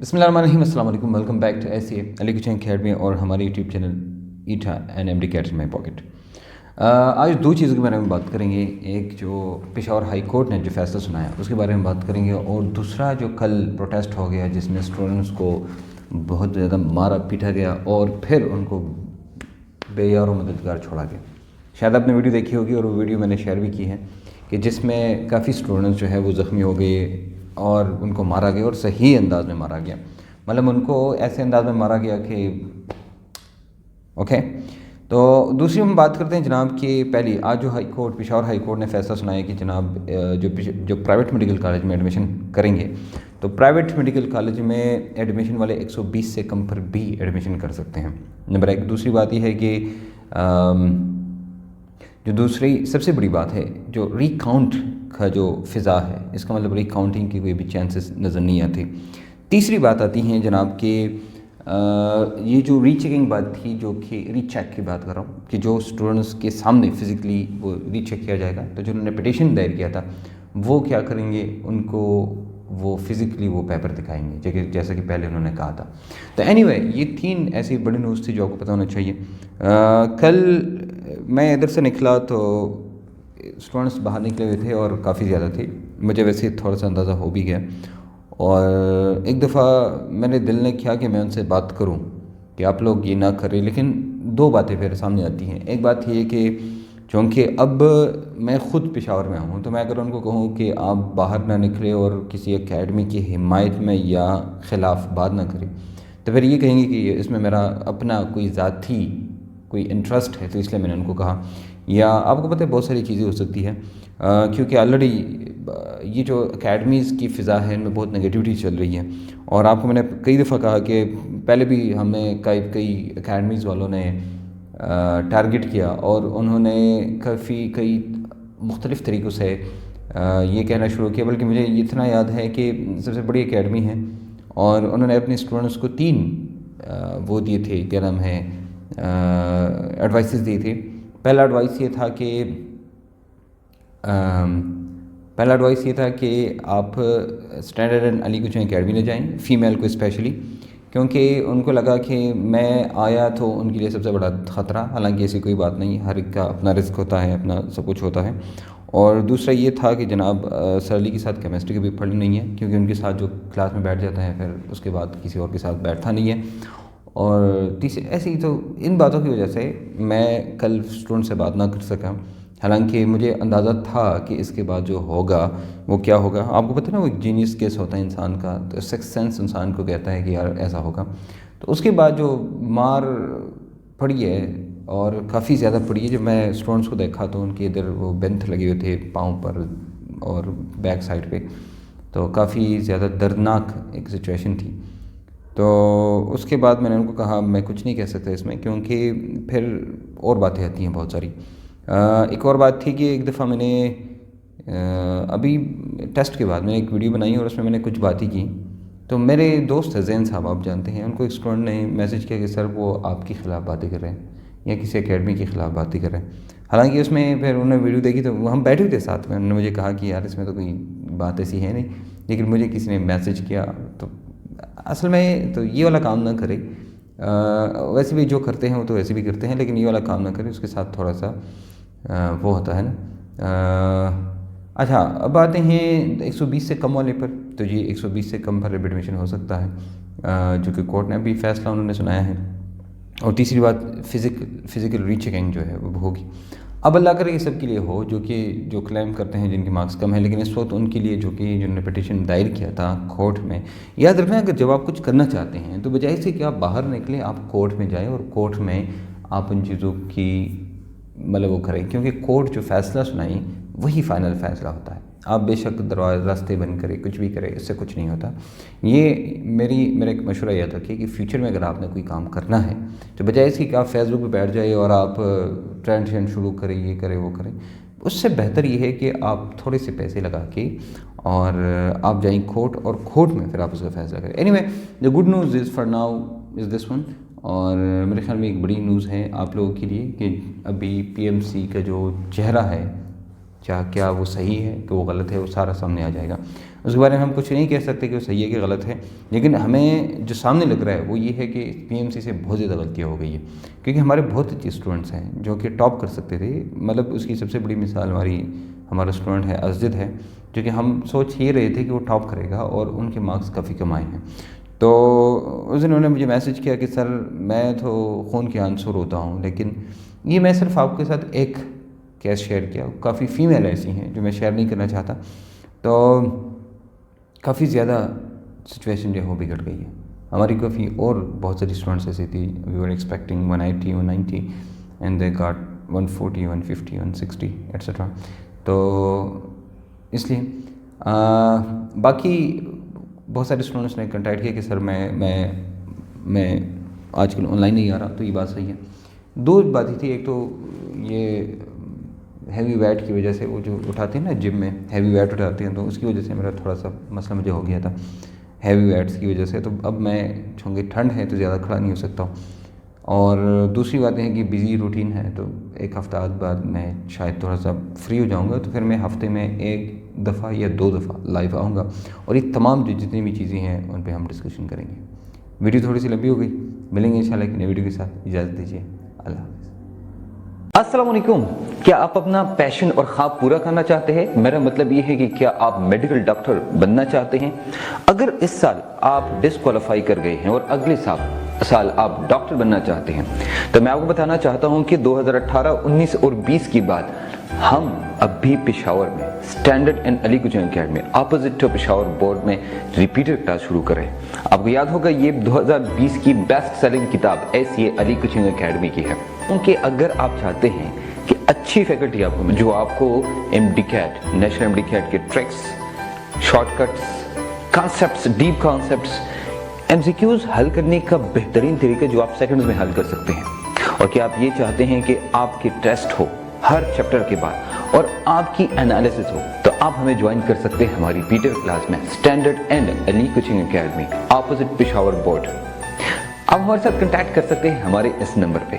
بسم اللہ الرحمن الرحیم. السلام علیکم. Welcome back to S A Ali kitchen academy اور ہمارے یوٹیوب چینل ایٹھا and M D cats my pocket. آج دو چیزوں کے بارے میں بات کریں گے. ایک جو پشاور ہائی کورٹ نے جو فیصلہ سنایا اس کے بارے میں بات کریں گے, اور دوسرا جو کل پروٹیسٹ ہو گیا جس میں اسٹوڈنٹس کو بہت زیادہ مارا پیٹا گیا اور پھر ان کو بے یار و مددگار چھوڑا گیا. شاید آپ نے ویڈیو دیکھی ہوگی اور وہ ویڈیو میں نے شیئر بھی کی ہے کہ جس میں کافی اسٹوڈنٹس جو ہے وہ زخمی ہو گئے اور ان کو مارا گیا اور صحیح انداز میں مارا گیا. مطلب ان کو ایسے انداز میں مارا گیا کہ اوکے. تو دوسری ہم بات کرتے ہیں جناب کہ پہلی آج جو پشاور ہائی کورٹ نے فیصلہ سنایا کہ جناب جو پرائیویٹ میڈیکل کالج میں ایڈمیشن کریں گے تو پرائیویٹ میڈیکل کالج میں ایڈمیشن والے 120 سے کم پر بھی ایڈمیشن کر سکتے ہیں. نمبر ایک. دوسری بات یہ ہے کہ جو دوسری سب سے بڑی بات ہے جو ریکاؤنٹ کا جو فضا ہے, اس کا مطلب ریکاؤنٹنگ کی کوئی بھی چانسز نظر نہیں آتے. تیسری بات آتی ہیں جناب کہ یہ جو ری چیکنگ بات تھی, جو کہ ری چیک کی بات کر رہا ہوں کہ جو اسٹوڈنٹس کے سامنے فزیکلی وہ ری چیک کیا جائے گا, تو جنہوں نے پٹیشن دائر کیا تھا وہ کیا کریں گے, ان کو وہ فزیکلی وہ پیپر دکھائیں گے جیسا کہ پہلے انہوں نے کہا تھا. تو اینی وے یہ تین ایسی بڑی نیوز تھی جو آپ کو پتہ ہونا چاہیے. کل میں ادھر سے نکلا تو اسٹوڈنٹس باہر نکلے ہوئے تھے اور کافی زیادہ تھے. مجھے ویسے تھوڑا سا اندازہ ہو بھی گیا, اور ایک دفعہ میں نے دل نے کیا کہ میں ان سے بات کروں کہ آپ لوگ یہ نہ کریں, لیکن دو باتیں پھر سامنے آتی ہیں. ایک بات یہ کہ چونکہ اب میں خود پشاور میں ہوں تو میں اگر ان کو کہوں کہ آپ باہر نہ نکلیں اور کسی اکیڈمی کی حمایت میں یا خلاف بات نہ کریں تو پھر یہ کہیں گے کہ اس میں میرا اپنا کوئی ذاتی کوئی انٹرسٹ ہے, تو اس لیے میں نے ان کو کہا. یا آپ کو پتہ ہے بہت ساری چیزیں ہو سکتی ہے کیونکہ آلریڈی یہ جو اکیڈمیز کی فضا ہے ان میں بہت نگیٹیوٹی چل رہی ہے. اور آپ کو میں نے کئی دفعہ کہا کہ پہلے بھی ہمیں کئی اکیڈمیز والوں نے ٹارگٹ کیا اور انہوں نے کئی مختلف طریقوں سے یہ کہنا شروع کیا. بلکہ مجھے اتنا یاد ہے کہ سب سے بڑی اکیڈمی ہے اور انہوں نے اپنے اسٹوڈنٹس کو 3 وہ دیے تھے, کیا نام ہے, ایڈوائسز دی تھی. پہلا ایڈوائس یہ تھا کہ آپ standard and Ali kitchen academy لے جائیں, فیمیل کو اسپیشلی, کیونکہ ان کو لگا کہ میں آیا تو ان کے لیے سب سے بڑا خطرہ. حالانکہ ایسی کوئی بات نہیں, ہر ایک کا اپنا رزق ہوتا ہے, اپنا سب کچھ ہوتا ہے. اور دوسرا یہ تھا کہ جناب سر علی کے ساتھ کیمسٹری کی بھی پڑھنی نہیں ہے, کیونکہ ان کے ساتھ جو کلاس میں بیٹھ جاتا ہے پھر اس کے بعد کسی اور کے ساتھ بیٹھتا نہیں ہے. اور تیسری ایسی تو ان باتوں کی وجہ سے میں کل اسٹوڈنٹ سے بات نہ کر سکا. حالانکہ مجھے اندازہ تھا کہ اس کے بعد جو ہوگا وہ کیا ہوگا. آپ کو پتہ ہے نا وہ ایک جینیس کیس ہوتا ہے انسان کا, تو سکس سینس انسان کو کہتا ہے کہ یار ایسا ہوگا. تو اس کے بعد جو مار پڑی ہے اور کافی زیادہ پڑی ہے, جب میں اسٹوڈنٹس کو دیکھا تو ان کے ادھر وہ بینتھ لگے ہوئے تھے پاؤں پر اور بیک سائڈ پہ, تو کافی زیادہ دردناک ایک سچویشن تھی. تو اس کے بعد میں نے ان کو کہا میں کچھ نہیں کہہ سکتا اس میں, کیونکہ پھر اور باتیں آتی ہیں بہت ساری. ایک اور بات تھی کہ ایک دفعہ میں نے ابھی ٹیسٹ کے بعد میں نے ایک ویڈیو بنائی اور اس میں نے کچھ باتیں کی. تو میرے دوست ہے زین صاحب, آپ جانتے ہیں ان کو, ایک اسٹوڈنٹ نے میسج کیا کہ سر وہ آپ کے خلاف باتیں کر رہے ہیں یا کسی اکیڈمی کے خلاف باتیں کر رہے ہیں. حالانکہ اس میں پھر انہوں نے ویڈیو دیکھی تو ہم بیٹھے ہوئے تھے ساتھ میں, انہوں نے مجھے کہا کہ یار اس میں تو کوئی بات ایسی ہے نہیں, لیکن مجھے کسی نے میسج کیا. تو اصل میں تو یہ والا کام نہ کرے, ویسے بھی جو کرتے ہیں وہ تو ویسے بھی کرتے ہیں, لیکن یہ والا کام نہ کرے, اس کے ساتھ تھوڑا سا وہ ہوتا ہے نا. اچھا اب آتے ہیں 120 سے کم والے پر. تو جی 120 سے کم پر ایڈمیشن ہو سکتا ہے جو کہ کورٹ نے ابھی فیصلہ انہوں نے سنایا ہے. اور تیسری بات فزیکل ری چیکنگ جو ہے وہ ہوگی. اب اللہ کرے یہ سب کے لیے ہو جو کلیم کرتے ہیں جن کے مارکس کم ہیں, لیکن اس وقت ان کے لیے جو کہ جنہوں نے پٹیشن دائر کیا تھا کورٹ میں, یاد رکھنا اگر جب آپ کچھ کرنا چاہتے ہیں تو بجائے سے کہ آپ باہر نکلیں آپ کورٹ میں جائیں اور کورٹ میں آپ ان چیزوں کی مطلب وہ کریں, کیونکہ کورٹ جو فیصلہ سنائیں وہی فائنل فیصلہ ہوتا ہے. آپ بے شک راستے بند کریں, کچھ بھی کریں, اس سے کچھ نہیں ہوتا. یہ میرا ایک مشورہ یہ تھا کہ فیوچر میں اگر آپ نے کوئی کام کرنا ہے تو بجائے اس کی کہ آپ فیس بک پہ بیٹھ جائیں اور آپ ٹرینڈ شروع کریں, یہ کریں وہ کریں, اس سے بہتر یہ ہے کہ آپ تھوڑے سے پیسے لگا کے اور آپ جائیں کورٹ, اور کورٹ میں پھر آپ اس کا فیصلہ کریں. Any way the good news is for now is this one. اور میرے خیال میں ایک بڑی نیوز ہے آپ لوگوں کے لیے کہ ابھی پی ایم سی کا جو چہرہ ہے کیا وہ صحیح ہے کہ وہ غلط ہے، وہ سارا سامنے آ جائے گا۔ اس کے بارے میں ہم کچھ نہیں کہہ سکتے کہ وہ صحیح ہے کہ غلط ہے، لیکن ہمیں جو سامنے لگ رہا ہے وہ یہ ہے کہ PMC سے بہت زیادہ غلطیاں ہو گئی ہیں، کیونکہ ہمارے بہت اچھے اسٹوڈنٹس ہیں جو کہ ٹاپ کر سکتے تھے۔ مطلب اس کی سب سے بڑی مثال ہمارا اسٹوڈنٹ ہے اسجد ہے، جو کہ ہم سوچ یہ رہے تھے کہ وہ ٹاپ کرے گا اور ان کے مارکس کافی کم آئے ہیں۔ تو اس دن انہوں نے مجھے میسج کیا کہ سر میں تو خون کے آنسور ہوتا ہوں، لیکن یہ میں صرف آپ کے ساتھ ایک کیس شیئر کیا، کافی فیمیل ایسی ہیں جو میں شیئر نہیں کرنا چاہتا، تو کافی زیادہ سچویشن جو ہے وہ بگڑ گئی ہے ہماری۔ کافی اور بہت ساری اسٹوڈنٹس ایسی تھی، we were expecting 180 190 and they got 140 150 160 etcetera. تو اس لیے باقی بہت سارے اسٹوڈنٹس نے کنٹیکٹ کیا کہ سر میں آج کل آن لائن نہیں آ رہا، تو یہ بات صحیح ہے۔ دو باتیں تھی، ایک تو یہ ہیوی ویٹ کی وجہ سے، وہ جو اٹھاتے ہیں نا جم میں ہیوی ویٹ اٹھاتے ہیں، تو اس کی وجہ سے میرا تھوڑا سا مسئلہ مجھے ہو گیا تھا ہیوی ویٹس کی وجہ سے۔ تو اب میں چونکہ ٹھنڈ ہے تو زیادہ کھڑا نہیں ہو سکتا ہوں، اور دوسری بات یہ ہے کہ بزی روٹین ہے، تو ایک ہفتہ بعد میں شاید تھوڑا سا فری ہو جاؤں گا، تو پھر میں ہفتے میں 1 دفعہ یا 2 دفعہ لائیو آؤں گا، اور یہ تمام جو جتنی بھی چیزیں ہیں ان پہ ہم ڈسکشن کریں گے۔ ویڈیو تھوڑی سی لمبی ہو گئی، ملیں گے انشاءاللہ ایک نئی ویڈیو کے ساتھ، اجازت دیجیے، اللہ حافظ۔ السلام علیکم۔ کیا آپ اپنا پیشن اور خواب پورا کرنا چاہتے ہیں؟ میرا مطلب یہ ہے کہ کیا آپ میڈیکل ڈاکٹر بننا چاہتے ہیں؟ اگر اس سال آپ ڈسکوالیفائی کر گئے ہیں اور اگلے سال آپ ڈاکٹر بننا چاہتے ہیں، تو میں آپ کو بتانا چاہتا ہوں کہ 2018 19 اور 20 کی بعد ہم اب بھی پشاور میں standard and Ali coaching academy opposite to Peshawar board میں ریپیٹر کلاس شروع کریں۔ آپ کو یاد ہوگا یہ 2020 کی بیسٹ سیلنگ کتاب ایسی علی کوچنگ اکیڈمی کی ہے، کیونکہ اگر آپ چاہتے ہیں کہ اچھی فیکلٹی آپ کو جو آپ کو MD-CAT نیشنل MD-CAT کے tricks, shortcuts, concepts, deep concepts, MCQs حل کرنے کا بہترین طریقہ جو آپ سیکنڈز میں حل کر سکتے ہیں، اور کہ آپ یہ چاہتے ہیں کہ آپ کے ٹیسٹ ہو ہر چیپٹر کے بعد اور آپ کی انالیسس ہو، تو آپ ہمیں جوائن کر سکتے ہیں ہماری ریپیٹر کلاس میں standard and Ali coaching academy opposite Peshawar board. آپ ہمارے ساتھ کنٹیکٹ کر سکتے ہیں ہمارے اس نمبر پہ